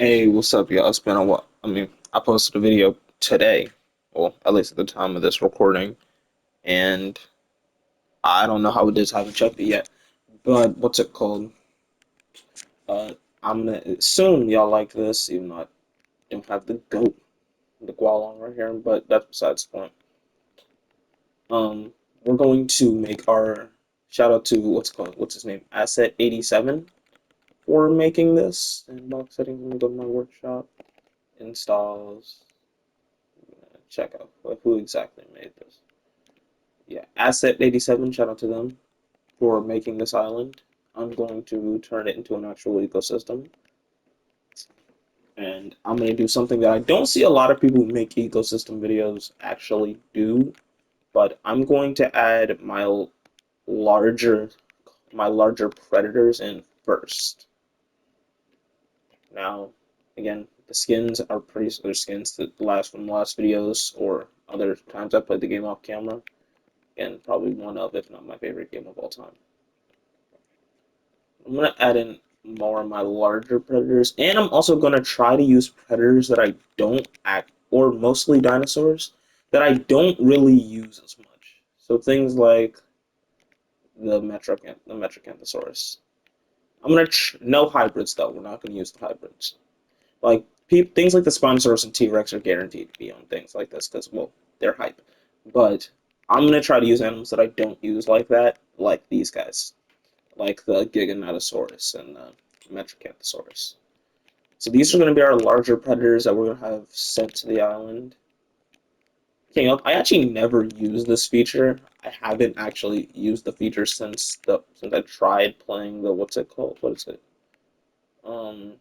Hey, what's up, y'all? It's been a while. I posted a video today, well, at least at the time of this recording, and I don't know how it is. I haven't checked it yet. But what's it called? I'm gonna assume y'all like this, even though I don't have the goat, the gualong right here, but that's besides the point. Um, we're going to make our shout out to what's his name? Asset 87 for making this. And box settings, let me go to my workshop. Installs. Check out who exactly made this. Yeah, Asset 87, shout out to them for making this island. I'm going to turn it into an actual ecosystem. And I'm going to do something that I don't see a lot of people who make ecosystem videos actually do, but I'm going to add larger larger predators in first. Now, again, the skins are pretty other skins that last from the last videos or other times I played the game off camera. Again, probably one of, if not my favorite game of all time. I'm gonna add in more of my larger predators, and I'm also gonna try to use predators that I don't act, or mostly dinosaurs that I don't really use as much. So things like the Metrocanthosaurus. No hybrids though. We're not gonna use the hybrids. Like things like the Spinosaurus and T Rex are guaranteed to be on things like this because well they're hype. But I'm gonna try to use animals that I don't use like that, like these guys, like the Giganotosaurus and the Metrocanthosaurus. So these are going to be our larger predators that we're going to have sent to the island. King up. I actually never used this feature. I haven't actually used the feature since I tried playing the what's it called? What is it? Um,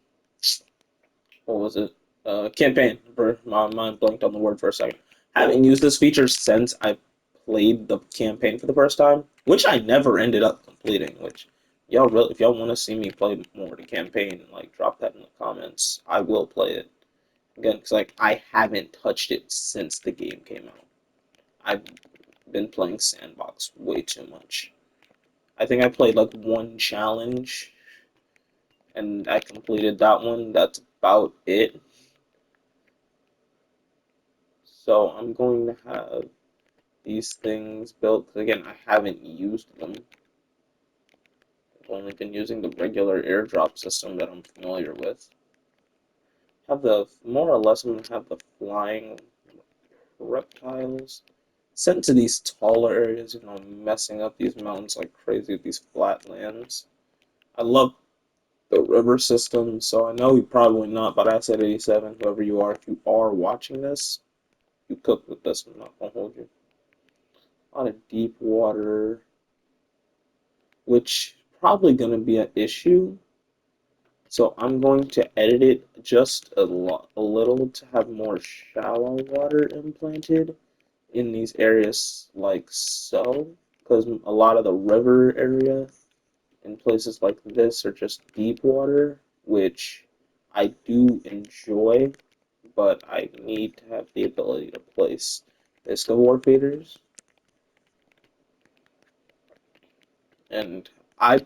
what was it? Campaign. My mind blanked on the word for a second. I haven't used this feature since I played the campaign for the first time, which I never ended up completing. Which y'all really, if y'all want to see me play more the campaign, like drop that in the comments. I will play it again because like I haven't touched it since the game came out. I've been playing sandbox way too much. I think I played like one challenge and I completed that one. That's about it. So I'm going to have these things built. Again, I haven't used them. I've only been using the regular airdrop system that I'm familiar with. Have the more or less I'm gonna have the flying reptiles sent to these taller areas, messing up these mountains like crazy with these flat lands. I love the river system, so I know you probably not, but I said 87, whoever you are, if you are watching this, you cook with this, I'm not gonna hold you. A lot of deep water, which probably gonna be an issue. So I'm going to edit it just a little to have more shallow water implanted in these areas like so, because a lot of the river area in places like this are just deep water, which I do enjoy, but I need to have the ability to place Disco feeders. And I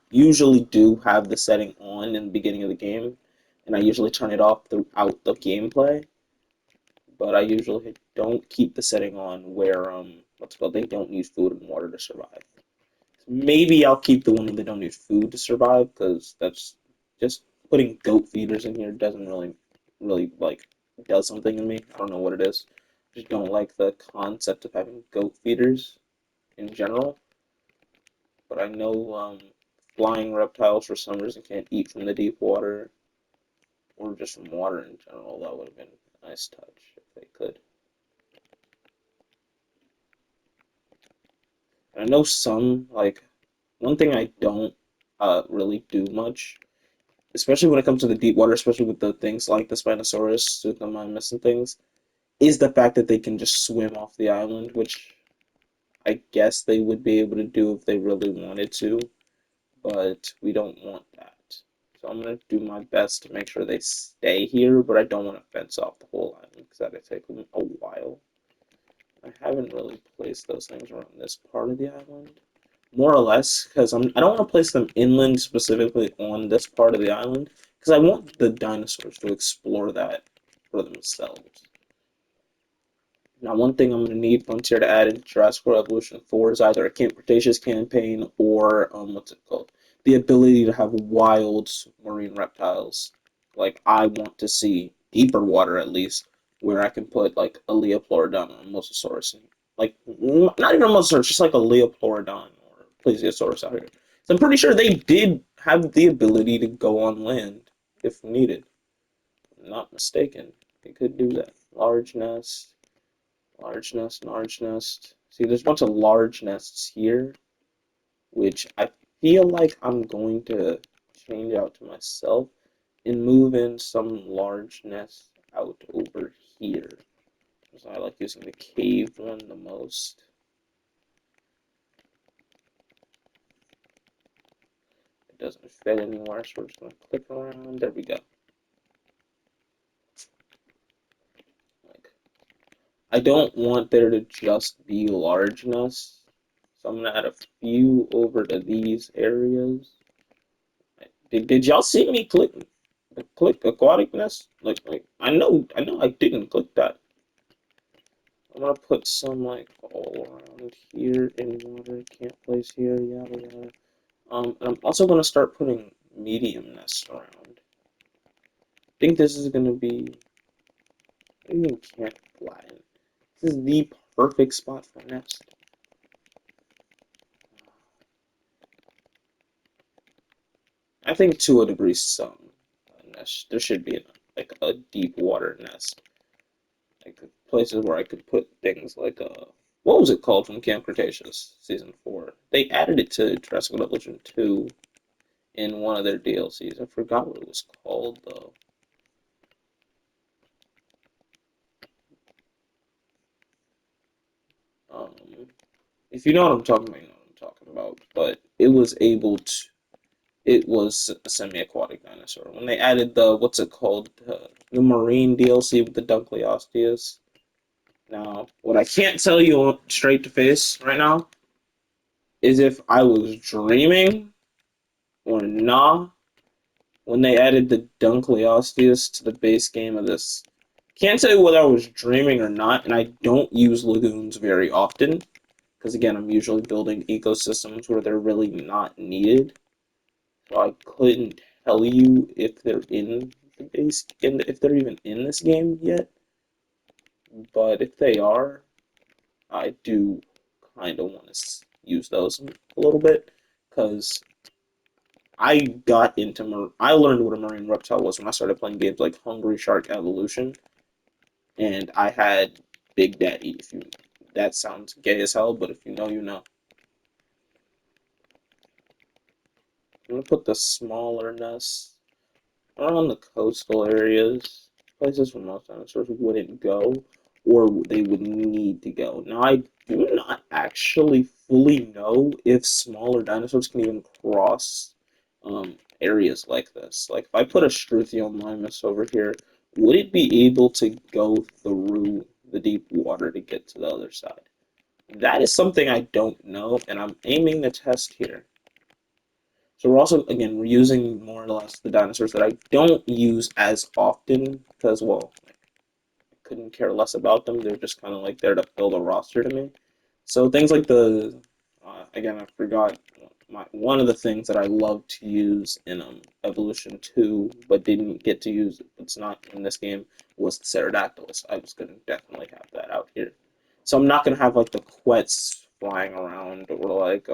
usually do have the setting on in the beginning of the game, and I usually turn it off throughout the gameplay. But I usually don't keep the setting on where what's it called, they don't need food and water to survive. Maybe I'll keep the one where they don't need food to survive because that's just putting goat feeders in here doesn't really like does something to me. I don't know what it is. I just don't like the concept of having goat feeders in general. But I know flying reptiles for some reason can't eat from the deep water or just from water in general. That would have been a nice touch if they could. And I know some like one thing I don't really do much, especially when it comes to the deep water, especially with the things like the Spinosaurus, with the missing things, is the fact that they can just swim off the island, which I guess they would be able to do if they really wanted to, but we don't want that. So I'm gonna do my best to make sure they stay here, but I don't want to fence off the whole island because that'd take a while. I haven't really placed those things around this part of the island. more or less, because I don't want to place them inland specifically on this part of the island, because I want the dinosaurs to explore that for themselves. Now, one thing I'm going to need Frontier to add into Jurassic World Evolution 4 is either a Camp Cretaceous campaign or, what's it called? The ability to have wild marine reptiles. Like, I want to see deeper water at least, where I can put, like, a Leopleurodon or a Mosasaurus. Like, not even a Mosasaurus, just like a Leopleurodon or Plesiosaurus out here. So I'm pretty sure they did have the ability to go on land if needed. I'm not mistaken. They could do that. Large nest. Large nest, large nest. See, there's a bunch of large nests here, which I feel like I'm going to change out to myself and move in some large nests out over here. Because I like using the cave one the most. It doesn't fit anywhere, so we're just going to click around. There we go. Like, I don't want there to just be large nests, so I'm going to add a few over to these areas. Did y'all see me click aquatic nest? Like I know I didn't click that. I'm gonna put some like all around here in water. Can't place here. Yada yada. And I'm also gonna start putting medium nests around. I think this is gonna be. I even can't flatten. This is the perfect spot for a nest. I think to a degree some nest. There should be like a deep water nest. Like places where I could put things like what was it called from Camp Cretaceous season 4? They added it to Jurassic World Evolution 2 in one of their DLCs. I forgot what it was called though. Um, if you know what I'm talking about, you know what I'm talking about. But it was able to. It was a semi-aquatic dinosaur. When they added the what's it called, the marine DLC with the Dunkleosteus. Now, what I can't tell you straight to face right now is if I was dreaming or nah when they added the Dunkleosteus to the base game of this. Can't tell you whether I was dreaming or not, and I don't use lagoons very often because again, I'm usually building ecosystems where they're really not needed. So I couldn't tell you if they're in the base and if they're even in this game yet. But if they are, I do kind of want to use those a little bit because I got into I learned what a marine reptile was when I started playing games like Hungry Shark Evolution, and I had Big Daddy. If you that sounds gay as hell, but if you know, you know. I'm gonna put the smaller nests around the coastal areas, places where most dinosaurs wouldn't go, or they would need to go. Now, I do not actually fully know if smaller dinosaurs can even cross areas like this. Like, if I put a Struthiomimus over here, would it be able to go through the deep water to get to the other side? That is something I don't know, and I'm aiming to test here. So we're also, again, we're using more or less the dinosaurs that I don't use as often because, well, I couldn't care less about them. They're just kind of like there to fill the roster to me. So things like again, I forgot one of the things that I love to use in Evolution 2, but didn't get to use. It's not in this game. Was the Pterodactylus. I was gonna definitely have that out here. So I'm not gonna have like the Quets flying around or like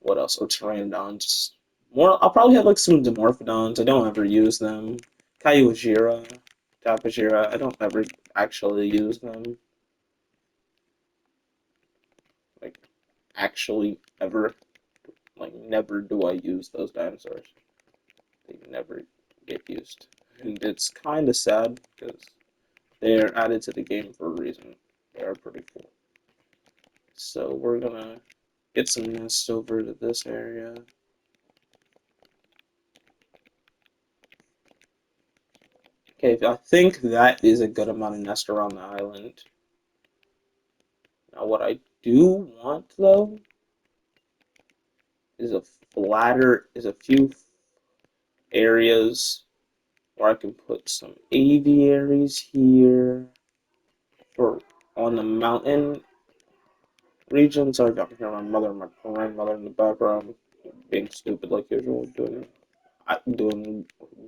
what else? Or pteranodons. More. I'll probably have like some dimorphodons. I don't ever use them. Kyojira, Tapajira. I don't ever actually use them. Like actually ever. Like never do I use those dinosaurs. They never get used, and it's kind of sad because they're added to the game for a reason. They are pretty cool. So we're gonna get some nests over to this area. Okay, I think that is a good amount of nest around the island. Now, what I do want, though, is a few areas where I can put some aviaries here or on the mountain region. Sorry if y'all can hear my mother and my grandmother in the background being stupid like usual, doing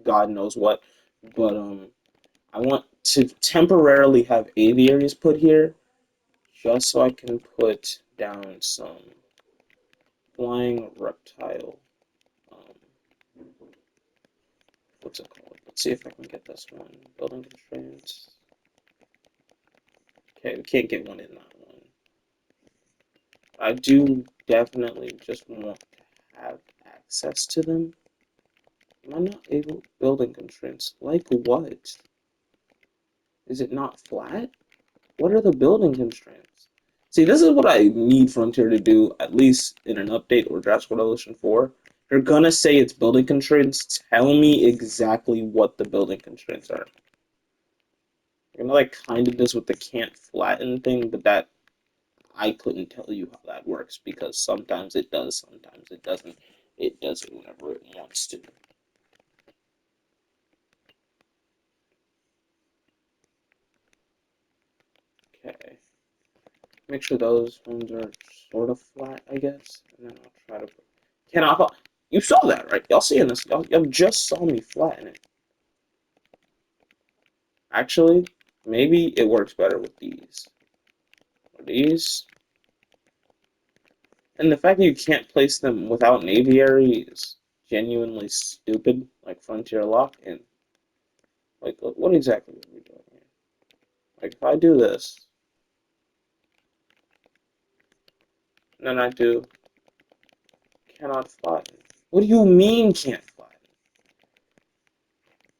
God knows what. But I want to temporarily have aviaries put here just so I can put down some flying reptile. Um, what's it called? Let's see if I can get this one. Building constraints. Okay, we can't get one in that one. I do definitely just want to have access to them. Am I not able? Building constraints. Like what? Is it not flat? What are the building constraints? See, this is what I need Frontier to do, at least in an update or Draft World Evolution 4. You're gonna say it's building constraints. Tell me exactly what the building constraints are. You know, like kind of this with the can't flatten thing, but that I couldn't tell you how that works because sometimes it does, sometimes it doesn't. It does it whenever it wants to. Okay. Make sure those ones are sort of flat, I guess. And then I'll try to. Cannot. You saw that, right? Y'all seeing this? Y'all just saw me flatten it. Actually, maybe it works better with these. Or these. And the fact that you can't place them without an aviary is genuinely stupid. Like Frontier Lock. And, like, what exactly are we doing here? Like, if I do this, and then I do cannot flatten. What do you mean can't flatten?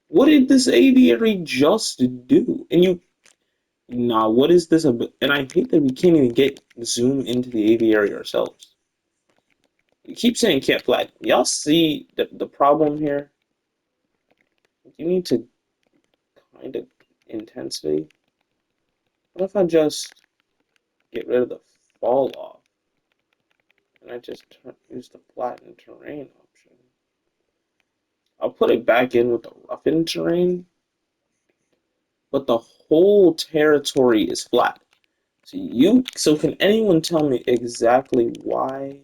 What did this aviary just do? And you, nah, what is this about? And I hate that we can't even get zoom into the aviary ourselves. You keep saying can't flatten. Y'all see the problem here? You need to kind of intensity. What if I just get rid of the fall off and I just use the flattened terrain option? I'll put it back in with the roughened terrain, but the whole territory is flat. So can anyone tell me exactly why?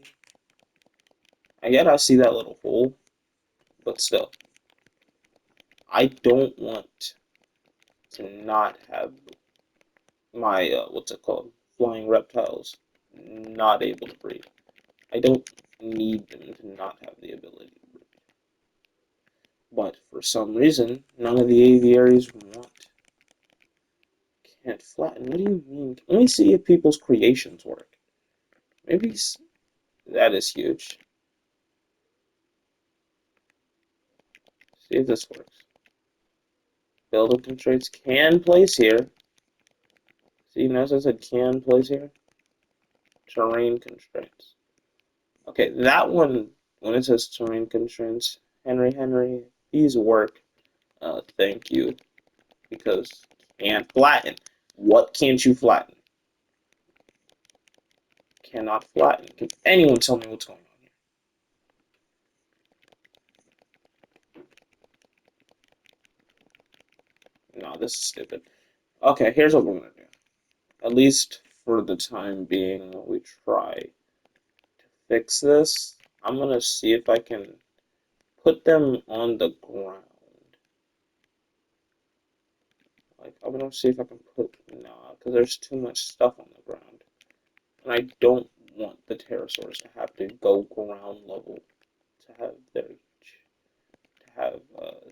I get I see that little hole, but still, I don't want to not have my what's it called? Flying reptiles not able to breed. I don't need them to not have the ability to breed. But for some reason, none of the aviaries can't flatten. What do you mean? Let me see if people's creations work. Maybe that is huge. See if this works. Building constraints can place here. See, notice I said can place here. Terrain constraints. Okay, that one, when it says terrain constraints, Henry, these work. Thank you. Because can't flatten. What can't you flatten? Cannot flatten. Can anyone tell me what's going on here? No, this is stupid. Okay, here's what we're gonna do. At least for the time being, we try to fix this. I'm gonna see if I can put them on the ground. Like, I'm gonna see if I can put, nah, because there's too much stuff on the ground. And I don't want the pterosaurs to have to go ground level to have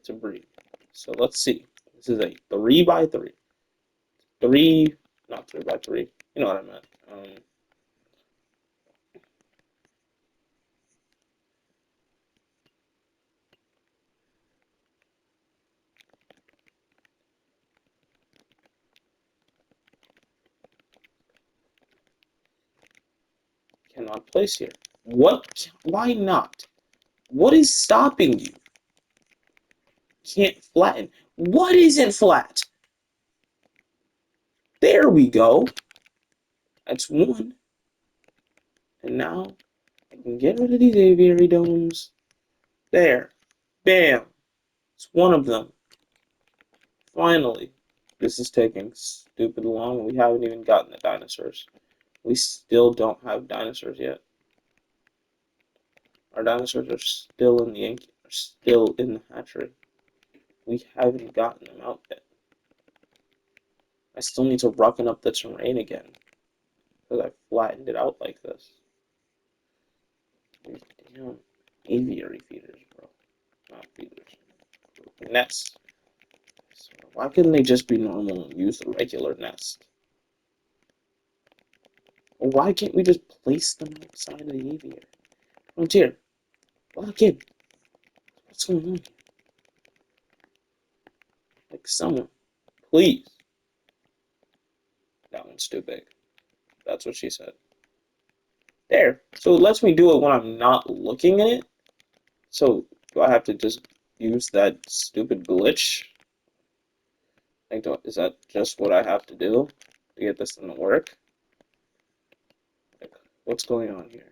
to breed. So let's see. This is a 3x3. Three, not 3x3. You know what I meant. Cannot place here. What? Why not? What is stopping you? Can't flatten. What isn't flat? There we go. That's one. And now Get rid of these aviary domes. There. Bam. It's one of them. Finally. This is taking stupid long. We haven't even gotten the dinosaurs. We still don't have dinosaurs yet. Our dinosaurs are still in the hatchery. We haven't gotten them out yet. I still need to roughen up the terrain again because I flattened it out like this. These damn aviary feeders, bro. Not feeders. Nests. So why couldn't they just be normal and use the regular nest? Or why can't we just place them outside of the aviary? Frontier, lock in. What's going on here? Like someone, please. That one's too big. That's what she said. There. So it lets me do it when I'm not looking at it. So do I have to just use that stupid glitch? Like, is that just what I have to do to get this thing to work? Like, what's going on here?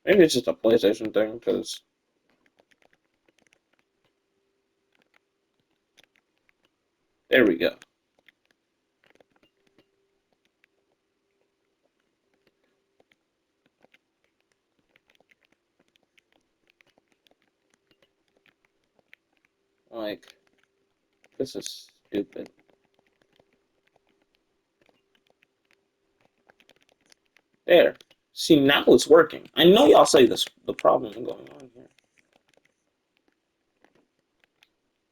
Maybe it's just a PlayStation thing, because there we go. Like, this is stupid. There. See, now it's working. I know y'all say this, the problem going on here.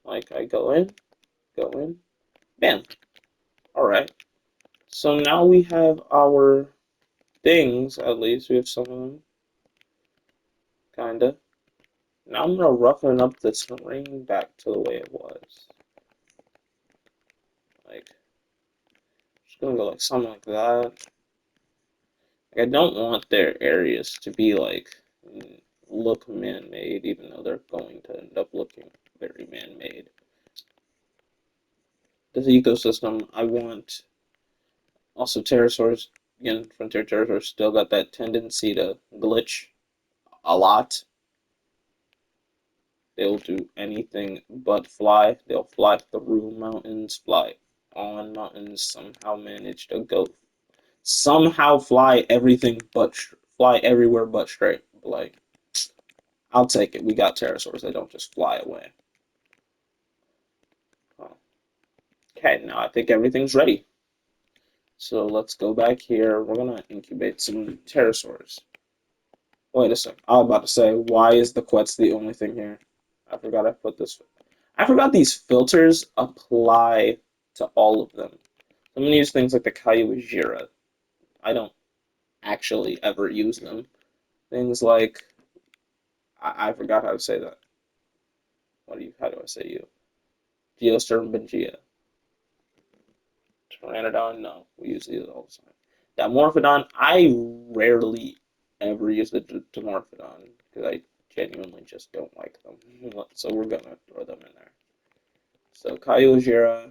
Like, I go in, bam. Alright. So now we have our things, at least. We have some of them. Kinda. Now I'm gonna roughen up the terrain back to the way it was. Like, just gonna go like something like that. Like, I don't want their areas to be like look man-made, even though they're going to end up looking very man-made. This ecosystem, I want also pterosaurs. Again, frontier pterosaurs still got that tendency to glitch a lot. They'll do anything but fly. They'll fly through mountains, fly on mountains, somehow manage to go, somehow fly everything but fly everywhere but straight. Like, I'll take it. We got pterosaurs. They don't just fly away. Okay, now I think everything's ready. So let's go back here. We're gonna incubate some pterosaurs. Wait a sec. I was about to say, why is the Quetz the only thing here? I forgot I put this. I forgot these filters apply to all of them. I'm gonna use things like the Kayuajira. I don't actually ever use them. Things like I forgot how to say that. How do I say you? Geosturbangia. Pteranodon, no. We use these all the time. Dimorphodon, I rarely ever use the Dimorphodon because I genuinely just don't like them. So we're gonna throw them in there. So Kayuajira,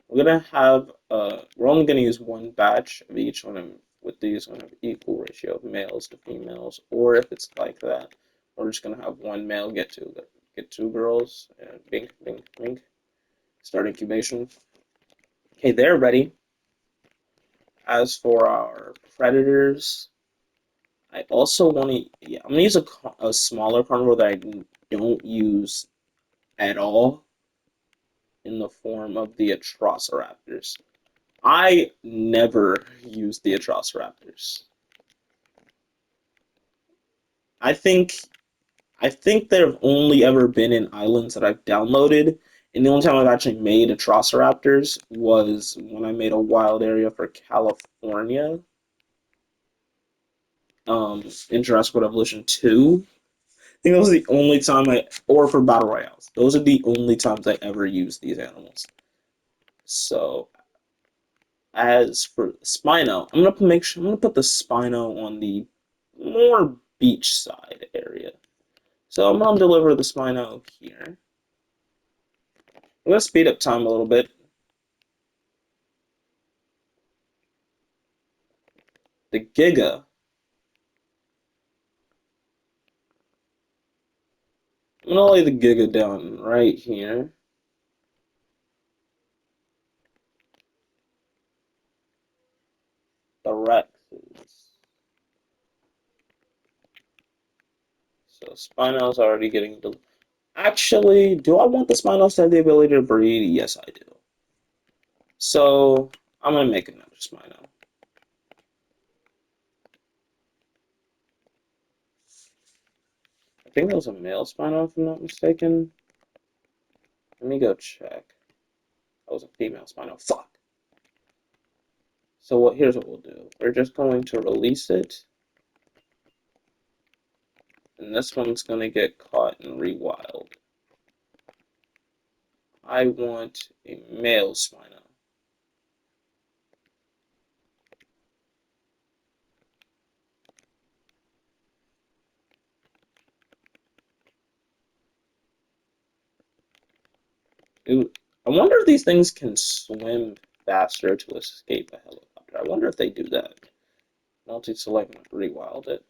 we're only gonna use one batch of each one with these one of equal ratio of males to females, or if it's like that, we're just gonna have one male get two girls and bink bink bink. Start incubation. Okay, they're ready. As for our predators, I also want to. Yeah, I'm gonna use a smaller carnivore that I don't use at all in the form of the Atrociraptors. I never use the Atrociraptors. I think I think there have only ever been in islands that I've downloaded, and the only time I've actually made Atrociraptors was when I made a wild area for California, in Jurassic World Evolution 2. I think that was the only time or for Battle Royales. Those are the only times I ever used these animals. So, as for Spino, I'm gonna put the Spino on the more beachside area. So I'm gonna deliver the Spino here. I'm gonna speed up time a little bit. The Giga I'm gonna lay the Giga down right here. The Rexes. So Spino's already getting the. Actually, do I want the Spinos to have the ability to breed? Yes, I do. So I'm gonna make another Spino. I think that was a male Spino, if I'm not mistaken. Let me go check. That was a female Spino. Fuck. So here's what we'll do. We're just going to release it, and this one's gonna get caught and rewild. I want a male Spino. Ooh, I wonder if these things can swim faster to escape a helicopter. I wonder if they do that. Multi-select, rewild it.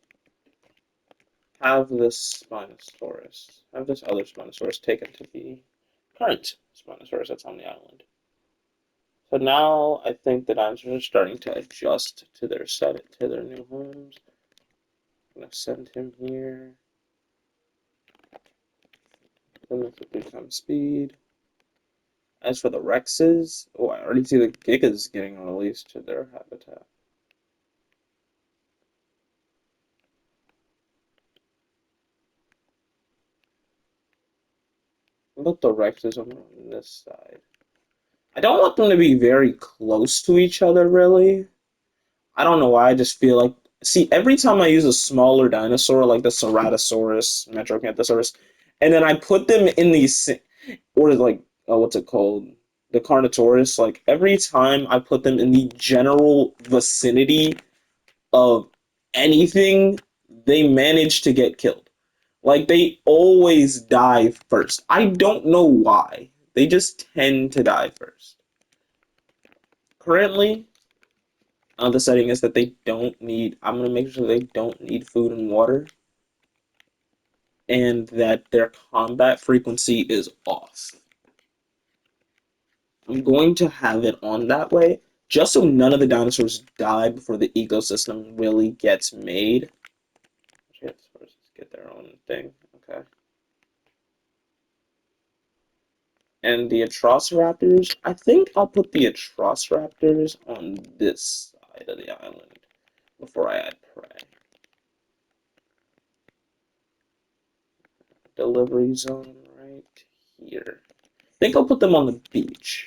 Have this Spinosaurus, have this other Spinosaurus taken to the current Spinosaurus that's on the island. So now I think the dinosaurs are starting to adjust to their new homes. I'm gonna send him here. Limit to 3 times speed. As for the Rexes, oh, I already see the Gigas getting released to their habitat. What about the Rexes on this side? I don't want them to be very close to each other, really. I don't know why. I just feel like, see, every time I use a smaller dinosaur like the Ceratosaurus, Metrocanthosaurus, and then I put them in these, or like, what's it called? The Carnotaurus. Like every time I put them in the general vicinity of anything, they manage to get killed. Like they always die first. I don't know why. They just tend to die first. Currently, the setting is that they don't need. I'm gonna make sure they don't need food and water, and that their combat frequency is off. I'm going to have it on that way, just so none of the dinosaurs die before the ecosystem really gets made. Dinosaurs get their own thing. Okay. And the Atrociraptors, I think I'll put the Atrociraptors on this side of the island before I add prey. Delivery zone right here. I think I'll put them on the beach.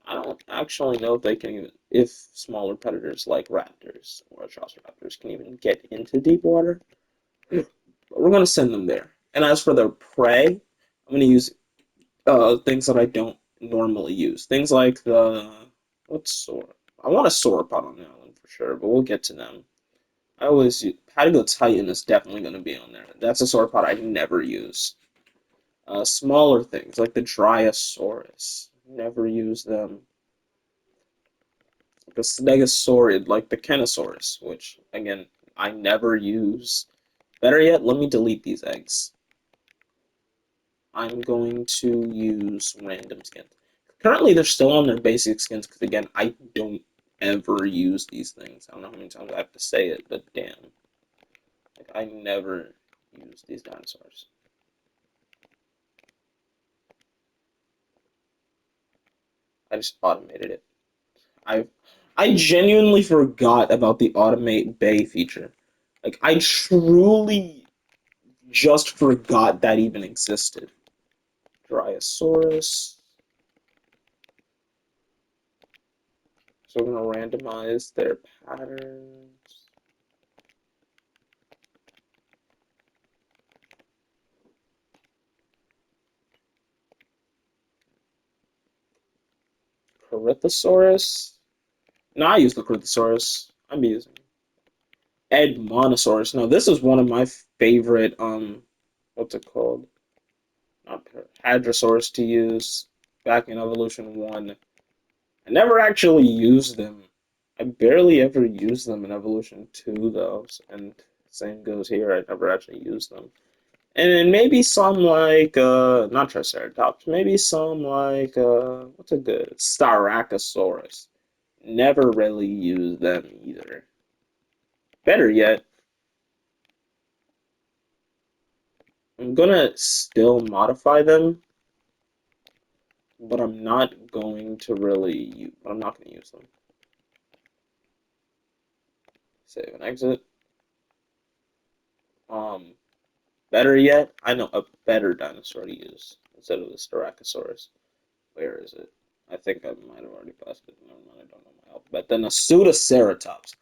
I don't actually know if they can even, if smaller predators like raptors or Atrociraptors can even get into deep water. But we're going to send them there. And as for their prey, I'm going to use things that I don't normally use. Things like the what's sauropod? I want a sauropod on the island for sure, but we'll get to them. I always use Patagotitan is definitely going to be on there. That's a sauropod I never use. Smaller things like the Dryosaurus, never use them. The Stegosaurid, like the Kenosaurus, which again I never use. Better yet, let me delete these eggs. I'm going to use random skins. Currently, they're still on their basic skins because, again, I don't ever use these things. I don't know how many times I have to say it, but damn. Like, I never use these dinosaurs. I just automated it. I I genuinely forgot about the automate bay feature. Like, I truly just forgot that even existed. Dryosaurus. So we're going to randomize their patterns. Corythosaurus. No, I use the Corythosaurus. I'm using Edmontosaurus. Now, this is one of my favorite, what's it called? Not Hadrosaurus to use back in Evolution 1. I never actually used them. I barely ever used them in Evolution 2, though, and same goes here. I never actually used them. And then maybe some like not Triceratops, maybe some like what's a good Styracosaurus. Never really use them either. Better yet, I'm gonna still modify them, but I'm not going to really use, I'm not gonna use them. Save and exit. Um, Better yet, I know a better dinosaur to use instead of the Styracosaurus. Where is it? I think I might have already passed it. Never mind, I don't know my alphabet. Then a Pseudoceratops.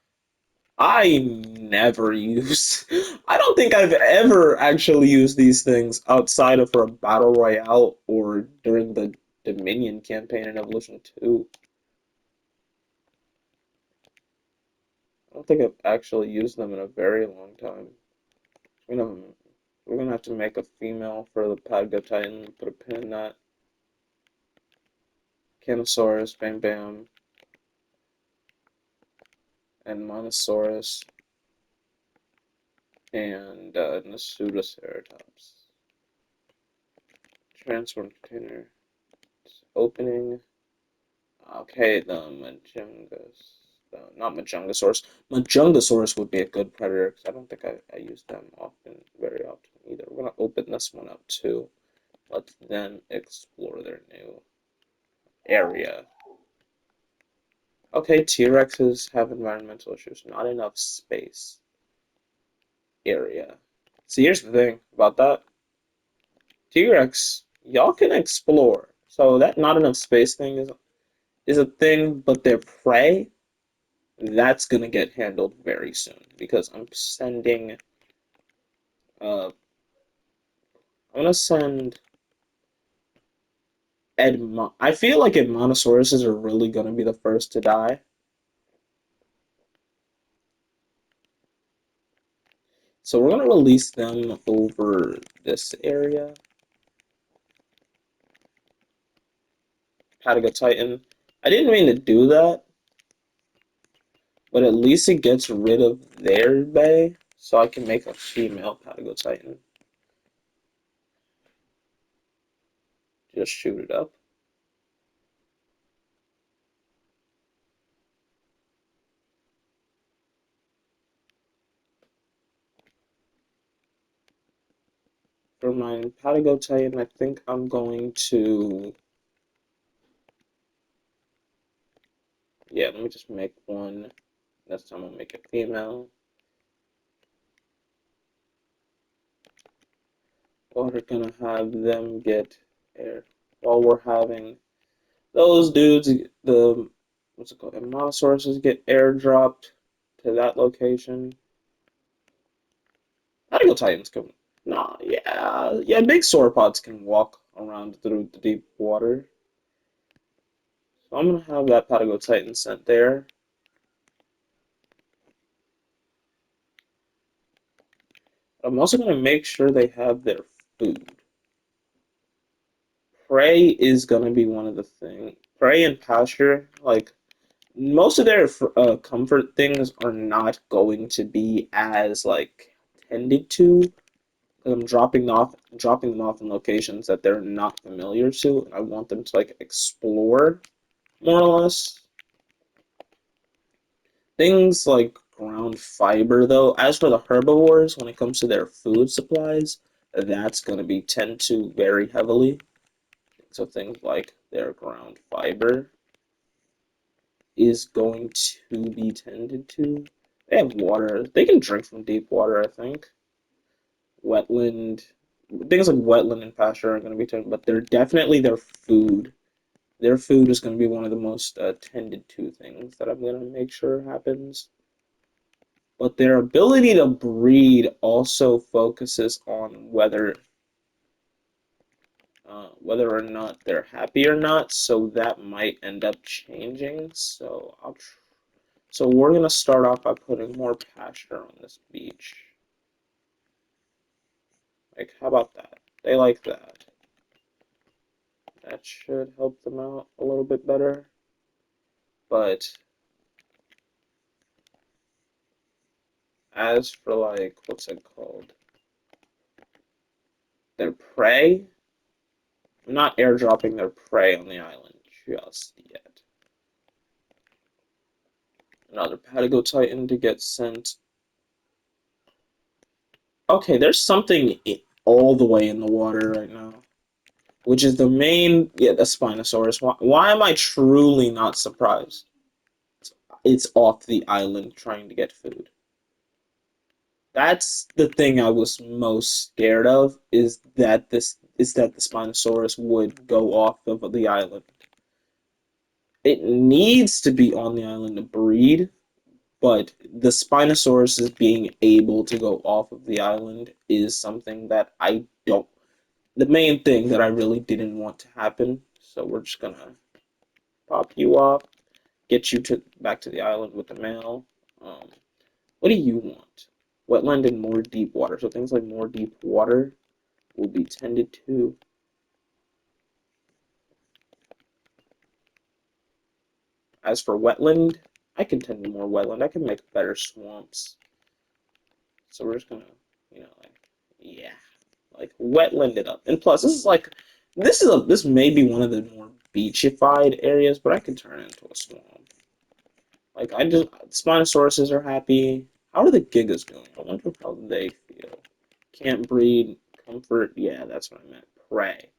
I never use. I don't think I've ever actually used these things outside of for a battle royale or during the Dominion campaign in Evolution 2. I don't think I've actually used them in a very long time. We're gonna, we're gonna have to make a female for the Padga Titan, put a pin in that. Canosaurus, Bam Bam, and Monosaurus, and Nasutoceratops. Transform container. Opening. Okay, the Majungus. Not Majungasaurus. Majungasaurus would be a good predator because I don't think I use them often, very often either. We're gonna open this one up too. Let them explore their new area. Okay, T-Rexes have environmental issues. Not enough space area. See, here's the thing about that. T-Rex, y'all can explore. So that not enough space thing is a thing, but their prey, that's gonna get handled very soon because uh I'm gonna send I feel like Edmontosauruses are really gonna be the first to die. So we're gonna release them over this area. Pataga Titan. I didn't mean to do that, but at least it gets rid of their bay, so I can make a female Patago Titan. Just shoot it up. For my Patago Titan, I think I'm going to, yeah, let me just make one. Next time I'll make a female. We're gonna have them get air while we're having those dudes, the what's it called, Monosauruses get airdropped to that location. Patago Titans can, nah, yeah, big sauropods can walk around through the deep water. So I'm gonna have that Patago Titan sent there. I'm also gonna make sure they have their food. Prey is gonna be one of the things. Prey and pasture, like most of their comfort things are not going to be as like tended to. I'm dropping them off in locations that they're not familiar to, and I want them to like explore more or less. Things like ground fiber, though, as for the herbivores, when it comes to their food supplies, that's going to be tend to very heavily. So things like their ground fiber is going to be tended to. They have water. They can drink from deep water, I think. Wetland, things like wetland and pasture are going to be tended, but they're definitely their food. Their food is going to be one of the most tended to things that I'm going to make sure happens. But their ability to breed also focuses on whether or not they're happy or not. So that might end up changing. So we're gonna start off by putting more pasture on this beach. Like, how about that? They like that. That should help them out a little bit better. But as for like, what's it called? their prey. I'm not airdropping their prey on the island just yet. Another Patagotitan to get sent. Okay, there's something all the way in the water right now, which is the main. Yeah, the Spinosaurus. Why am I truly not surprised? It's off the island trying to get food. That's the thing I was most scared of is that the Spinosaurus would go off of the island. It needs to be on the island to breed, but the Spinosaurus is being able to go off of the island is something that I don't. The main thing that I really didn't want to happen. So we're just gonna pop you off, get you to back to the island with the male. Um, what do you want? Wetland and more deep water. So things like more deep water will be tended to. As for wetland, I can tend to more wetland. I can make better swamps. So we're just gonna, yeah, like wetland it up. And plus, this may be one of the more beachified areas, but I can turn it into a swamp. Like Spinosauruses are happy. How are the Gigas doing? I wonder how they feel. Can't breed, comfort. Yeah, that's what I meant. Prey.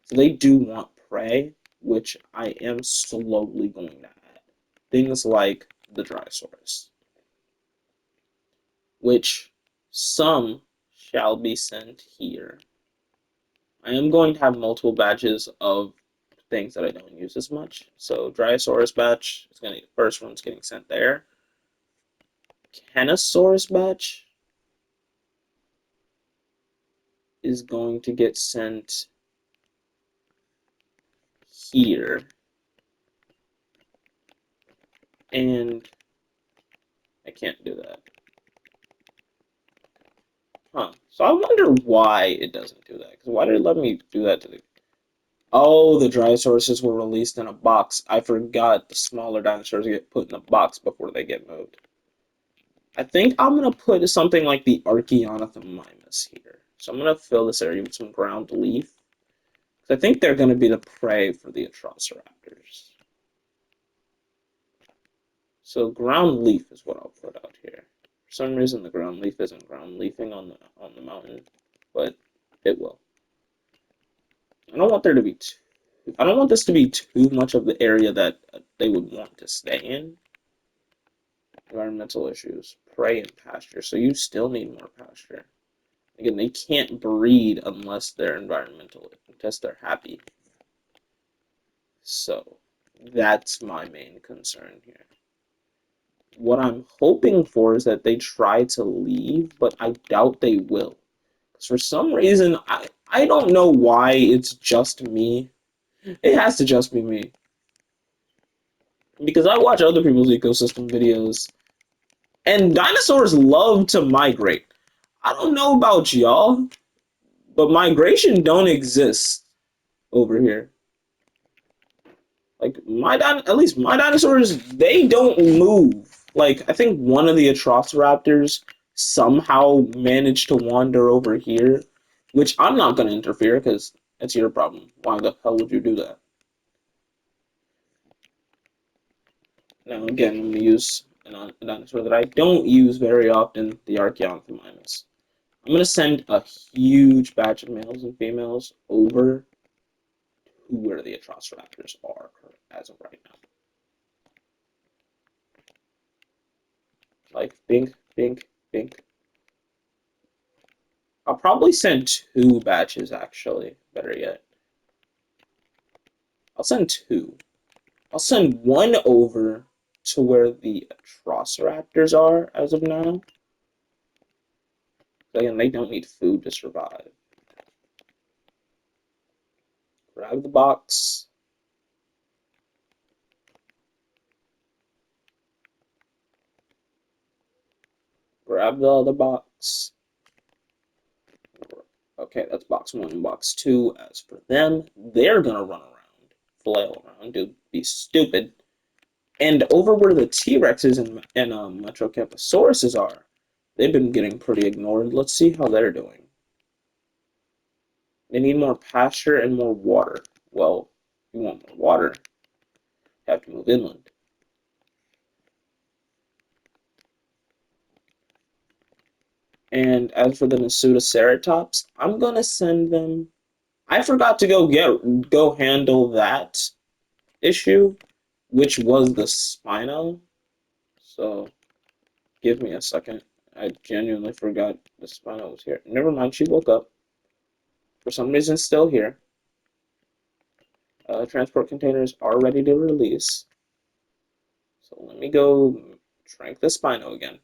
So they do want prey, which I am slowly going to add. Things like the Dryosaurus, which some shall be sent here. I am going to have multiple batches of things that I don't use as much. So Dryosaurus batch is going to first one's getting sent there. Canosaurus batch is going to get sent here. And I can't do that. Huh. So I wonder why it doesn't do that. Because why did it let me do that to the... Oh, the Dryosauruses were released in a box. I forgot the smaller dinosaurs get put in a box before they get moved. I think I'm going to put something like the Archaeonothomimus here. So I'm going to fill this area with some ground leaf. I think they're going to be the prey for the Atrociraptors. So ground leaf is what I'll put out here. For some reason, the ground leaf isn't ground leafing on the mountain, but it will. I don't want there to be I don't want this to be too much of the area that they would want to stay in. Environmental issues, prey and pasture. So you still need more pasture. Again, they can't breed unless they're unless they're happy. So that's my main concern here. What I'm hoping for is that they try to leave, but I doubt they will. Because for some reason, I don't know why it's just me. It has to just be me. Because I watch other people's ecosystem videos, and dinosaurs love to migrate. I don't know about y'all, but migration don't exist over here. Like at least my dinosaurs, they don't move. Like I think one of the Atrociraptors somehow managed to wander over here, which I'm not going to interfere because it's your problem. Why the hell would you do that? Now again, I'm going to use a dinosaur that I don't use very often, the Archaeonothomimus. I'm going to send a huge batch of males and females over to where the Atrociraptors are as of right now. Like, bink, bink, bink. I'll probably send 2 batches, actually. Better yet. I'll send 2. I'll send one over to where the Atrociraptors are as of now. Again, they don't need food to survive. Grab the box. Grab the other box. Okay, that's box 1 and box 2. As for them, they're gonna run around, flail around, be stupid. And over where the T-Rexes and Metrocamposauruses are, they've been getting pretty ignored. Let's see how they're doing. They need more pasture and more water. Well, you want more water, you have to move inland. And as for the Nasutoceratops, I'm gonna send them. I forgot to go handle that issue, which was the Spino. So give me a second. I genuinely forgot the Spino was here. Never mind, she woke up. For some reason, still here. Transport containers are ready to release. So let me go trank the Spino again.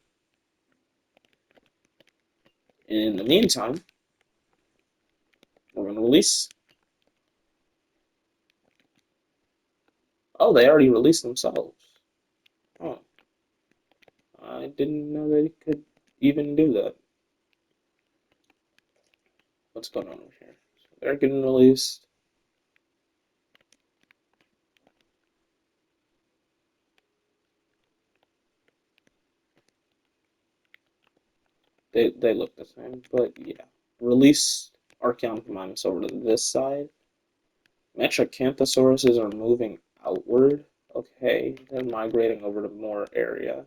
In the meantime, we're going to release. Oh, they already released themselves. Oh, I didn't know they could even do that. What's going on over here? So they're getting released. They look the same, but yeah. Release Archaeopteryx over to this side. Metracanthosaurus are moving outward. Okay, they're migrating over to more area.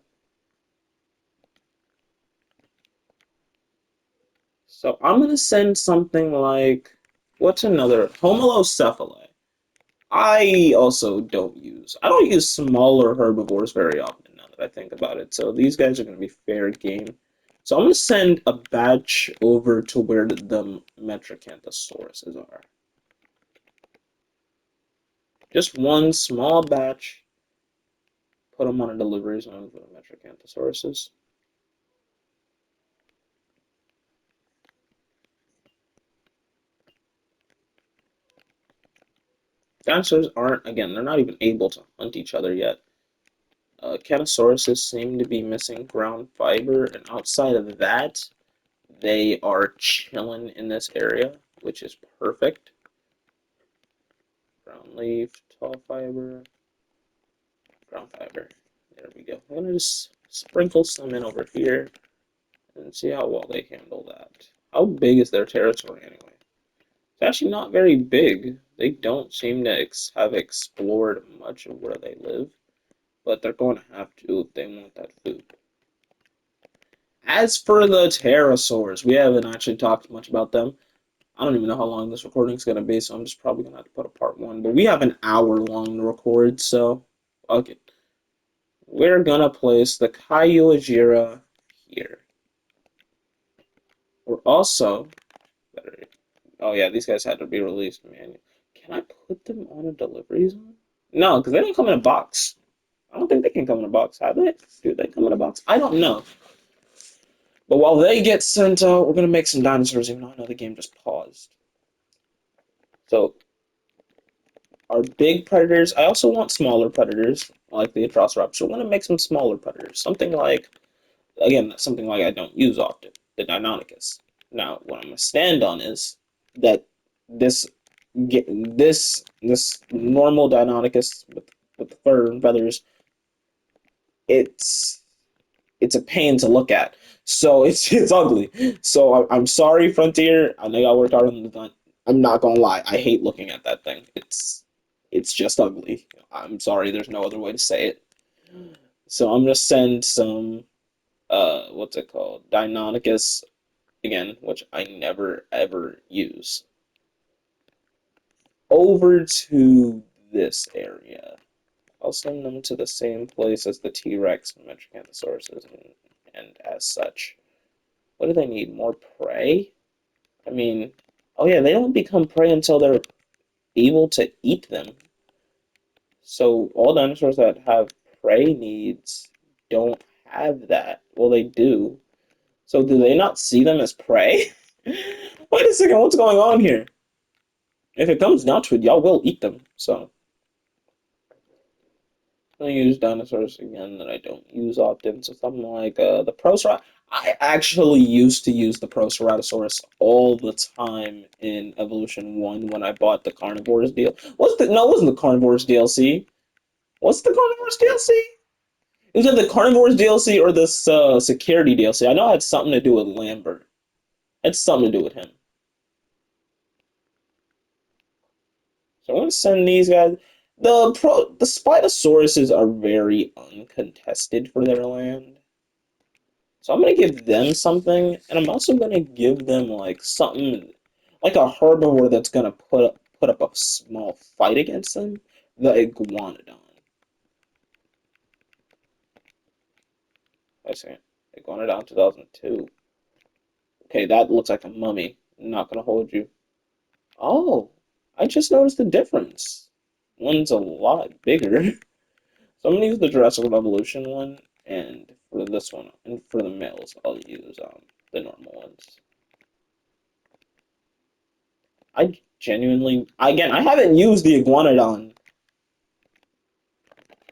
So I'm gonna send something like what's another Homolocephalae. I don't use smaller herbivores very often now that I think about it. So these guys are gonna be fair game. So I'm gonna send a batch over to where the Metracanthosauruses are. Just one small batch. Put them on a delivery zone for the Metracanthosauruses. Dinosaurs aren't, again, they're not even able to hunt each other yet. Canosauruses seem to be missing ground fiber, and outside of that, they are chilling in this area, which is perfect. Ground leaf, tall fiber, ground fiber. There we go. I'm gonna just sprinkle some in over here and see how well they handle that. How big is their territory anyway? It's actually not very big. They don't seem to have explored much of where they live, but they're going to have to if they want that food. As for the pterosaurs, we haven't actually talked much about them. I don't even know how long this recording is going to be, so I'm just probably going to have to put a part one. But we have an hour long to record, so okay. We're going to place the Kyuajira here. We're also oh yeah, these guys had to be released, man. Can I put them on a delivery zone? No, because they don't come in a box. I don't think they can come in a box. Have they? Do they come in a box? I don't know. But while they get sent out, we're gonna make some dinosaurs, even though I know the game just paused. So our big predators. I also want smaller predators, like the Atrociraptor. We're gonna make some smaller predators. Something like, again, something like I don't use often, the Deinonychus. Now, what I'm gonna stand on is that this this normal Deinonychus with the fur and feathers, it's it's a pain to look at. So it's ugly. So I'm sorry, Frontier. I know y'all worked hard on the design. I'm not gonna lie. I hate looking at that thing. It's just ugly. I'm sorry. There's no other way to say it. So I'm gonna send some what's it called? Deinonychus again, which I never ever use, over to this area. I'll send them to the same place as the T-Rex and Metrocanthosaurus and as such. What do they need? More prey? I mean, oh yeah, they don't become prey until they're able to eat them. So all dinosaurs that have prey needs don't have that. Well, they do. So do they not see them as prey? Wait a second, what's going on here? If it comes down to it, y'all will eat them. So I use dinosaurs again that I don't use often. So something like the Proceratops. I actually used to use the Proceratosaurus all the time in Evolution 1 when I bought the Carnivores deal. No, it wasn't the Carnivores DLC. What's the Carnivores DLC? It was either the Carnivores DLC or this Security DLC. I know it had something to do with Lambert. It had something to do with him. So I'm gonna send these guys. The Spinosauruses are very uncontested for their land. So I'm gonna give them something, and I'm also gonna give them like something like a herbivore that's gonna put up a small fight against them. The iguanodon. I see. Iguanodon 2002. Okay, that looks like a mummy. I'm not gonna hold you. Oh, I just noticed the difference. One's a lot bigger. So I'm gonna use the Jurassic Revolution one, and for this one, and for the males, I'll use the normal ones. I genuinely, again, I haven't used the Iguanodon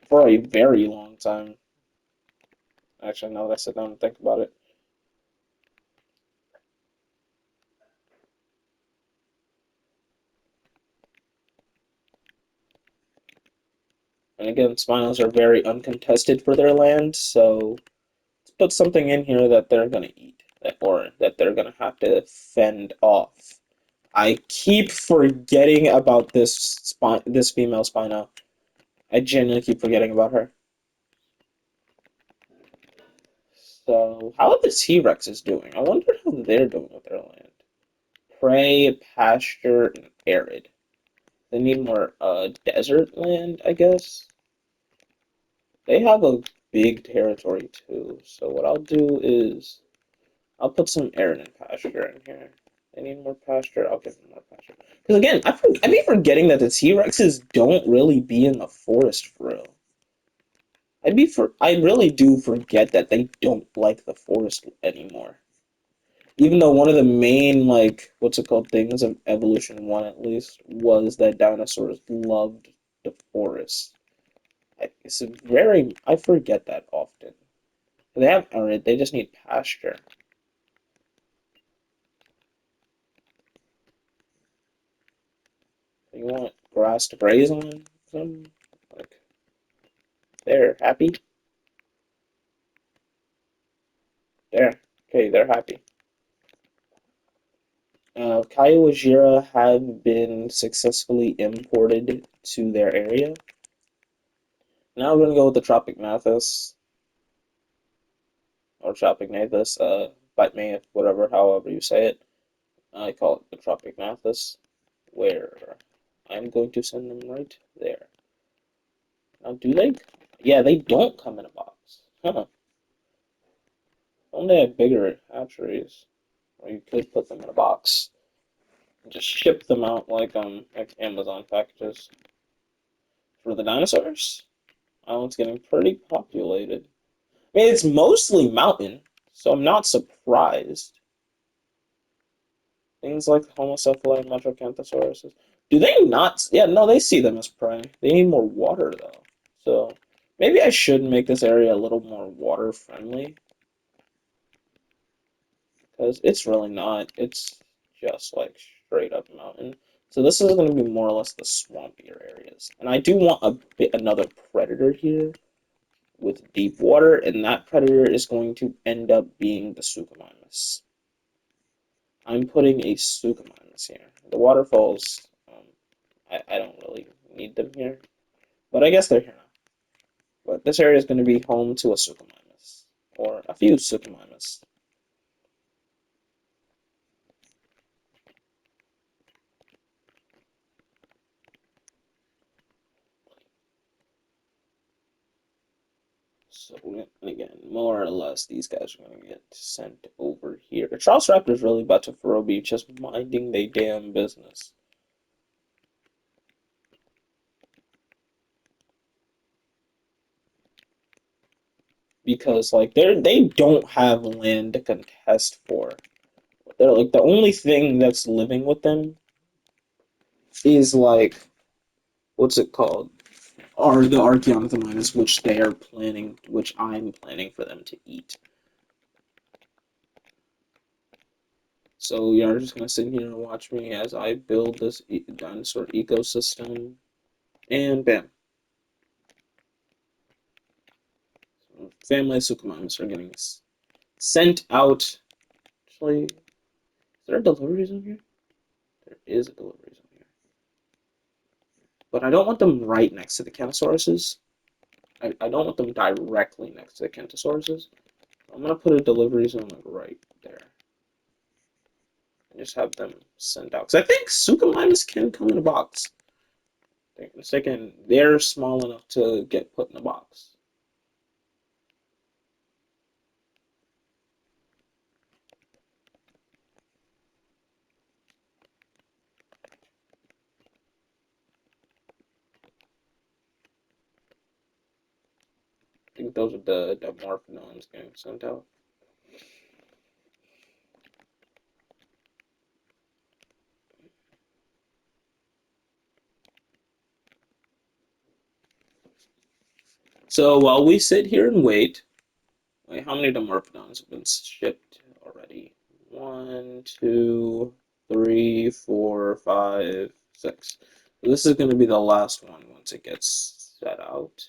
for a very long time. Actually, now that I sit down and think about it. And again, Spinos are very uncontested for their land, so let's put something in here that they're gonna eat, or that they're gonna have to fend off. I keep forgetting about this female Spino. I genuinely keep forgetting about her. So, how are the T-Rexes doing? I wonder how they're doing with their land. Prey, pasture, and arid. They need more desert land, I guess. They have a big territory too. So what I'll do is I'll put some arid and pasture in here. They need more pasture. I'll give them more pasture. Because again, I be forgetting that the T-Rexes don't really be in the forest for real. I really do forget that they don't like the forest anymore. Even though one of the main like what's it called things of evolution one at least was that dinosaurs loved the forest. It's a very I forget that often. They have arid, they just need pasture. You want grass to graze on them? Like they're happy? There. Okay, they're happy. Kaiwajira have been successfully imported to their area. Now we're gonna go with the Tropic Mathis or Tropic Nathus, bite me, whatever, however you say it. I call it the Tropic Mathis, where I'm going to send them right there. Now, do they? Yeah, they don't come in a box. Huh. Only have bigger hatcheries, or you could put them in a box and just ship them out like Amazon packages. For the dinosaurs, island's getting pretty populated. I mean, it's mostly mountain, so I'm not surprised. Things like Homocephaly and Metrocanthosaurus. Do they not? Yeah, no, they see them as prey. They need more water, though. So maybe I should make this area a little more water friendly because it's really not. It's just like straight up mountain. So this is going to be more or less the swampier areas. And I do want another predator here with deep water, and that predator is going to end up being the Suchomimus. I'm putting a Suchomimus here. The waterfalls, I don't really need them here, but I guess they're here now. But this area is going to be home to a Suchomimus, or a few Suchomimus. So, and again, more or less, these guys are going to get sent over here. The Charles Raptor's really about to throw be just minding their damn business. Because, like, they don't have land to contest for. They're like, the only thing that's living with them is, like, what's it called? Are the Archaeopteryx, which I'm planning for them to eat. So you're just gonna sit here and watch me as I build this dinosaur ecosystem, and bam, so family of Suchomimus are getting sent out. Actually, is there a delivery zone here? There is a delivery zone here. But I don't want them right next to the Kentosauruses. I don't want them directly next to the Kentosauruses. I'm gonna put a delivery zone like right there. And just have them sent out. Because I think Suchomimus can come in a box. They're small enough to get put in a box. I think those are the Morphodons getting sent out. So while we sit here and wait, wait, how many Dimorphodons have been shipped already? 1, 2, 3, 4, 5, 6. So this is going to be the last one once it gets set out.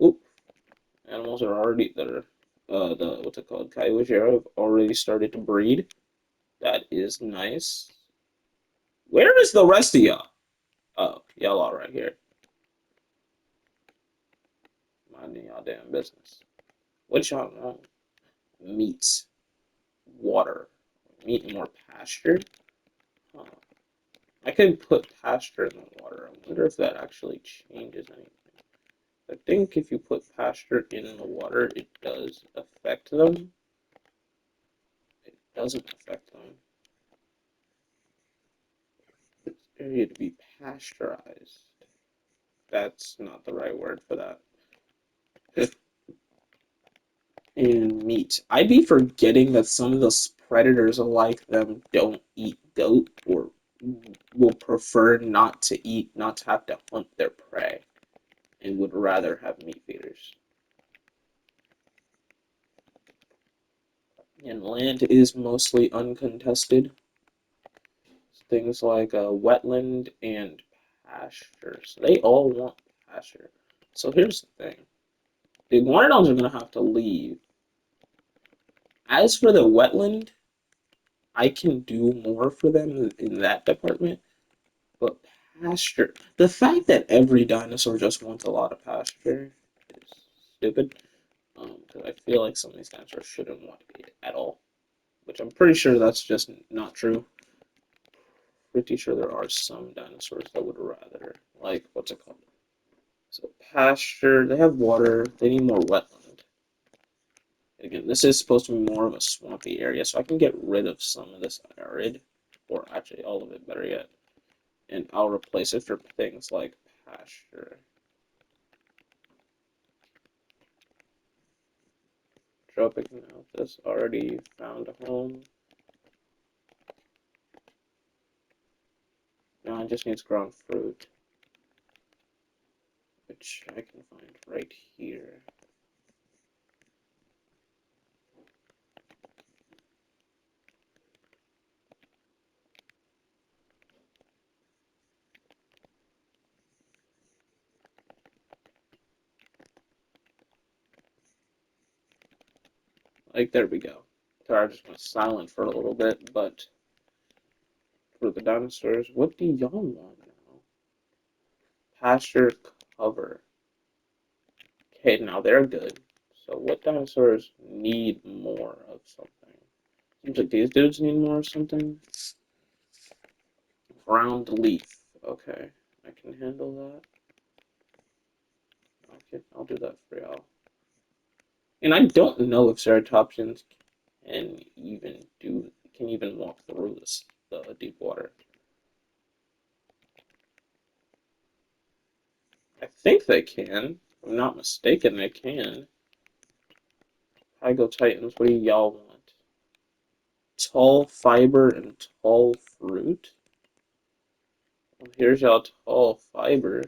Oop, animals are already there. The what's it called? Kaiwajira have already started to breed. That is nice. Where is the rest of y'all? Oh, y'all all right here. Minding y'all damn business. What y'all want? Meat, water, meat and more pasture. Huh. I could put pasture in the water. I wonder if that actually changes anything. I think if you put pasture in the water, it does affect them. It doesn't affect them. It's area to be pasteurized. That's not the right word for that. And meat. I'd be forgetting that some of the predators like them don't eat goat or will prefer not to eat, not to have to hunt their prey, and would rather have meat feeders. And land is mostly uncontested. Things like wetland and pasture. So they all want pasture. So here's the thing. The iguanodons are going to have to leave. As for the wetland, I can do more for them in that department. But pasture. The fact that every dinosaur just wants a lot of pasture is stupid. Because I feel like some of these dinosaurs shouldn't want it at all. Which I'm pretty sure that's just not true. Pretty sure there are some dinosaurs that would rather, like, what's it called? So pasture, they have water, they need more wetland. Again, this is supposed to be more of a swampy area, so I can get rid of some of this arid, or actually all of it, better yet, and I'll replace it for things like pasture. Tropic Malthus already found a home. Now it just needs grown fruit, which I can find right here. Like, there we go. Sorry, I just went silent for a little bit, but for the dinosaurs, what do y'all want now? Pasture cover. Okay, now they're good. So what dinosaurs need more of something? Seems like these dudes need more of something. Ground leaf. Okay, I can handle that. Okay, I'll do that for y'all. And I don't know if ceratopsians can even walk through this deep water. I think they can. If I'm not mistaken, they can. Hygo Titans, what do y'all want? Tall fiber and tall fruit? Well, here's y'all tall fiber.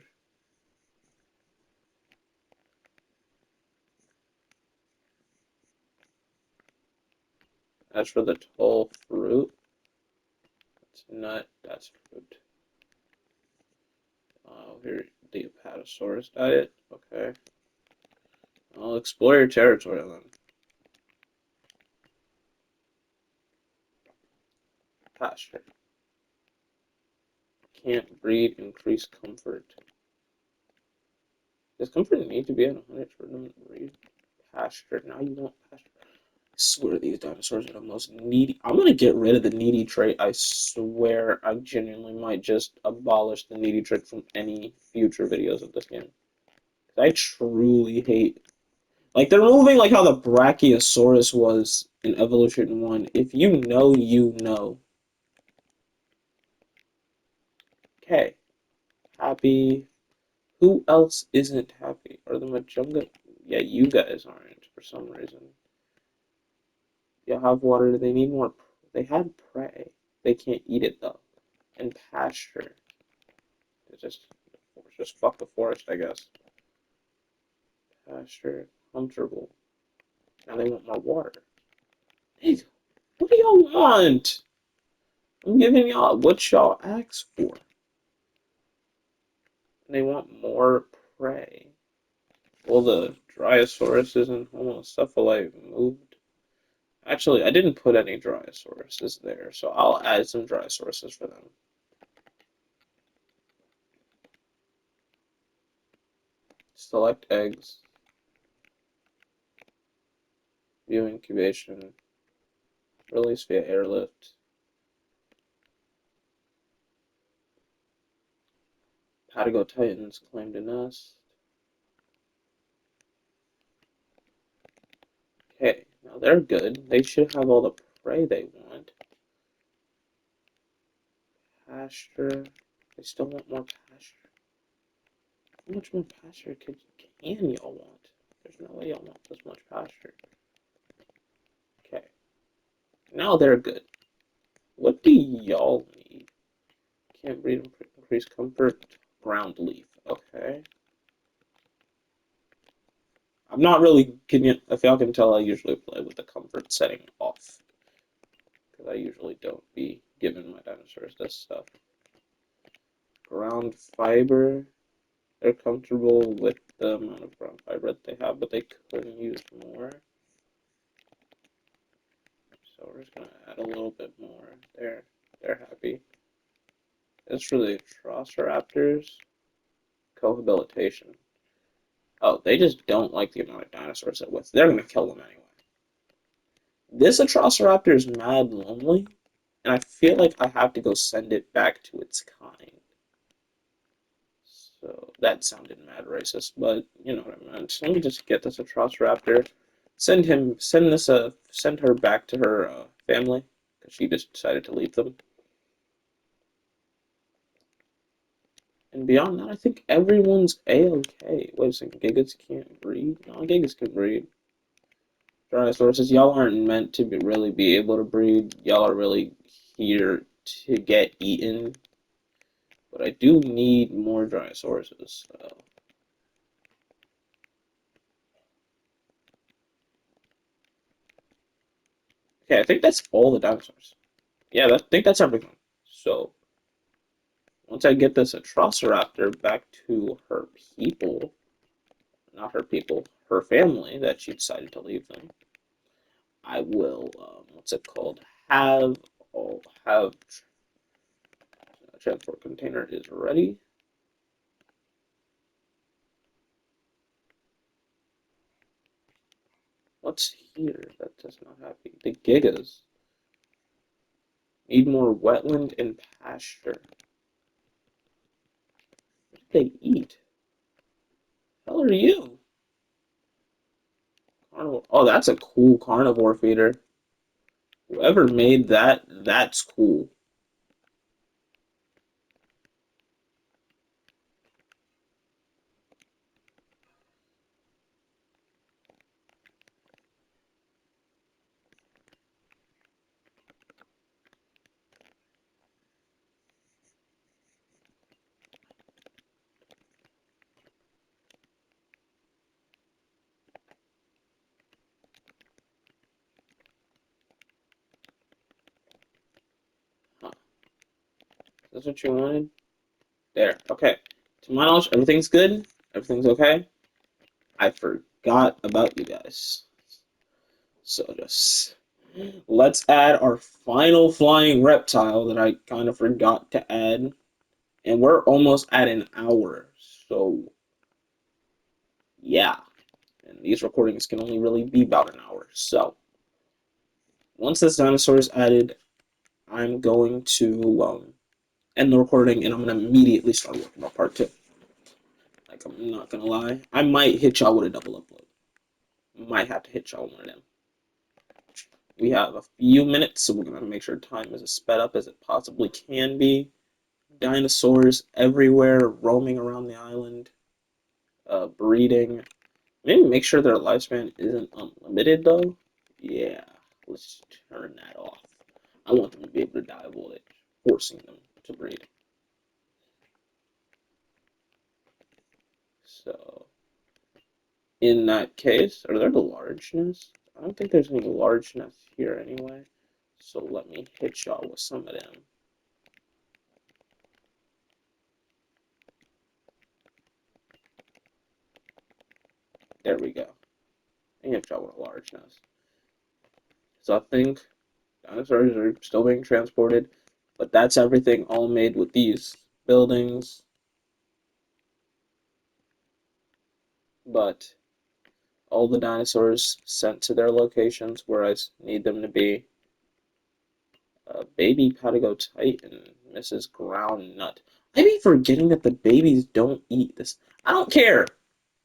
As for the tall fruit, that's nut, that's fruit. Here's the Apatosaurus diet. Okay. I'll explore your territory then. Pasture. can't breed, increase comfort. Does comfort need to be at 100 for them to breed? Pasture. Now you want pasture. I swear these dinosaurs are the most needy. I'm gonna get rid of the needy trait. I swear I genuinely might just abolish the needy trait from any future videos of this game. I truly hate. Like, they're moving like how the Brachiosaurus was in Evolution 1. If you know, you know. Okay. Happy. Who else isn't happy? Are the Majunga? Yeah, you guys aren't for some reason. You have water. They need more. They had prey. They can't eat it though. And pasture. It's just fuck the forest, I guess. Pasture. Comfortable. Now they want more water. Hey, what do y'all want? I'm giving y'all what y'all asked for. They want more prey. Well, the Dryasauruses and Homocephalite moved. Actually, I didn't put any Dryasauruses there, so I'll add some Dryasauruses for them. Select eggs. View incubation. Release via airlift. Patago Titans claimed a nest. Okay, now they're good. They should have all the prey they want. Pasture. They still want more pasture. How much more pasture can y'all want? There's no way y'all want this much pasture. Okay. Now they're good. What do y'all need? Can't breed, increase comfort. Ground leaf. Okay. I'm not really. Can you? If y'all can tell, I usually play with the comfort setting off because I usually don't be giving my dinosaurs this stuff. Ground fiber. They're comfortable with the amount of ground fiber that they have, but they could use more. So we're just gonna add a little bit more. They're happy. As for the Atrociraptors, cohabilitation. Oh, they just don't like the amount of dinosaurs that with. They're gonna kill them anyway. This Atrociraptor is mad lonely, and I feel like I have to go send it back to its kind. So that sounded mad racist, but you know what I meant. So let me just get this Atrociraptor, send her back to her family because she just decided to leave them. And beyond that, I think everyone's a-okay. Wait a second, Gigas can't breed? No, Gigas can breed. Dinosaurs, y'all aren't meant to really be able to breed. Y'all are really here to get eaten. But I do need more Dryasauruses. So. Okay, I think that's all the dinosaurs. Yeah, I think that's everything. So, once I get this Atrociraptor back to her people, not her people, her family that she decided to leave them, I will, what's it called? Have transport container is ready. What's here that does not have the Gigas? Need more wetland and pasture. What do they eat? The hell are you? Carnivore. Oh, that's a cool carnivore feeder. Whoever made that, that's cool. Huh. That's what you wanted? There. Okay. To my knowledge, everything's good. Everything's okay. I forgot about you guys. So just let's add our final flying reptile that I kind of forgot to add. And we're almost at an hour. So, yeah. And these recordings can only really be about an hour. So, once this dinosaur is added, I'm going to end the recording and I'm going to immediately start working on part two. Like, I'm not going to lie. I might hit y'all with a double upload. Might have to hit y'all one of them. We have a few minutes, so we're going to make sure time is as sped up as it possibly can be. Dinosaurs everywhere roaming around the island, breeding. Maybe make sure their lifespan isn't unlimited, though. Yeah, let's turn that off. I want them to be able to die of old age, forcing them to breed. So, in that case, are there the large nests? I don't think there's any large nests here anyway. So let me hit y'all with some of them. There we go. And hit y'all with a large nest. So I think dinosaurs are still being transported, but that's everything all made with these buildings. But all the dinosaurs sent to their locations where I need them to be. Baby Patago Titan, Mrs. Groundnut. I be forgetting that the babies don't eat this. I don't care.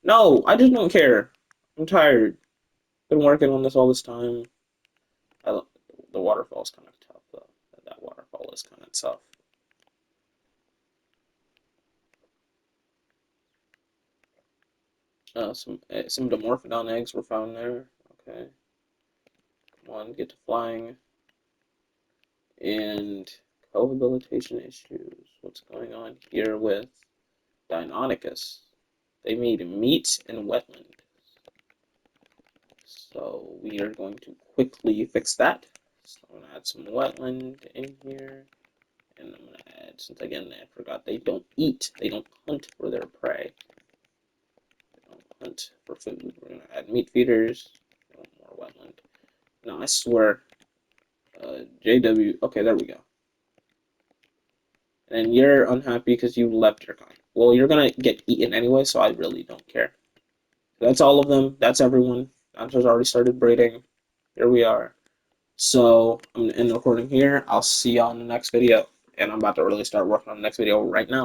No, I just don't care. I'm tired. Been working on this all this time. I, the waterfall's kind of tough though. That waterfall is kind of tough. Some Dimorphodon eggs were found there. Okay, come on, get to flying. And cohabilitation issues. What's going on here with Deinonychus? They made meat and wetland. So we are going to quickly fix that. So I'm going to add some wetland in here. And I'm going to add, since again I forgot, they don't eat. They don't hunt for their prey. They don't hunt for food. We're going to add meat feeders. More wetland. No, I swear. JW. Okay, there we go. And you're unhappy because you left your kind. Well, you're going to get eaten anyway, so I really don't care. That's all of them. That's everyone. Dinosaurs already started breeding. Here we are. So I'm gonna end the recording here. I'll see y'all in the next video. And I'm about to really start working on the next video right now.